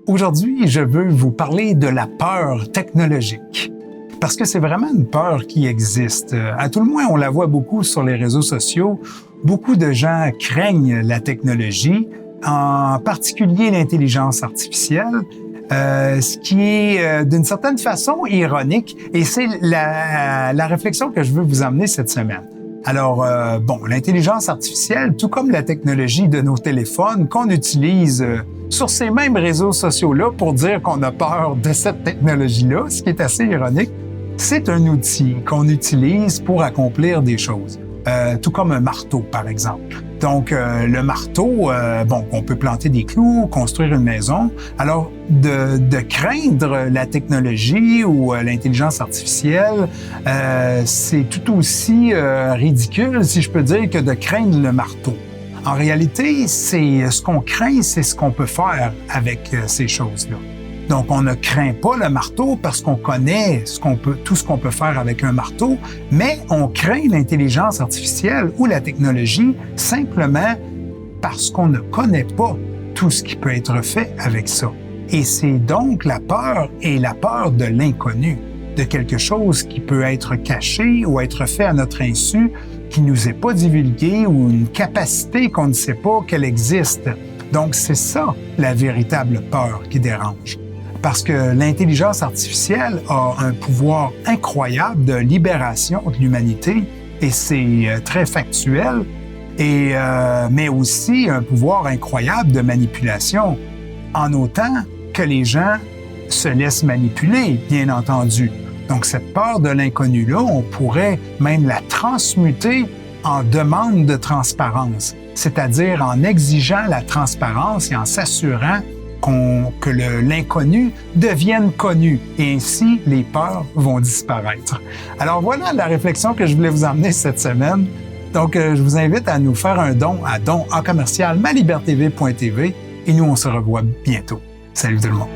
Aujourd'hui, je veux vous parler de la peur technologique. Parce que c'est vraiment une peur qui existe. À tout le moins, on la voit beaucoup sur les réseaux sociaux. Beaucoup de gens craignent la technologie, en particulier l'intelligence artificielle, ce qui est d'une certaine façon ironique. Et c'est la réflexion que je veux vous emmener cette semaine. Alors, l'intelligence artificielle, tout comme la technologie de nos téléphones qu'on utilise sur ces mêmes réseaux sociaux-là pour dire qu'on a peur de cette technologie-là, ce qui est assez ironique, c'est un outil qu'on utilise pour accomplir des choses, tout comme un marteau, par exemple. Donc, le marteau, on peut planter des clous, construire une maison. Alors, de craindre la technologie ou l'intelligence artificielle, c'est tout aussi ridicule, si je peux dire, que de craindre le marteau. En réalité, c'est ce qu'on craint, c'est ce qu'on peut faire avec ces choses-là. Donc, on ne craint pas le marteau parce qu'on connaît tout ce qu'on peut faire avec un marteau, mais on craint l'intelligence artificielle ou la technologie simplement parce qu'on ne connaît pas tout ce qui peut être fait avec ça. Et c'est donc la peur de l'inconnu, de quelque chose qui peut être caché ou être fait à notre insu, qui nous est pas divulgué ou une capacité qu'on ne sait pas qu'elle existe. Donc, c'est ça la véritable peur qui dérange. Parce que l'intelligence artificielle a un pouvoir incroyable de libération de l'humanité, et c'est très factuel, mais aussi un pouvoir incroyable de manipulation, en autant que les gens se laissent manipuler, bien entendu. Donc cette peur de l'inconnu-là, on pourrait même la transmuter en demande de transparence, c'est-à-dire en exigeant la transparence et en s'assurant que l'inconnu devienne connu, et ainsi les peurs vont disparaître. Alors voilà la réflexion que je voulais vous emmener cette semaine. Donc je vous invite à nous faire un don à don@malibertv.tv et nous on se revoit bientôt. Salut tout le monde.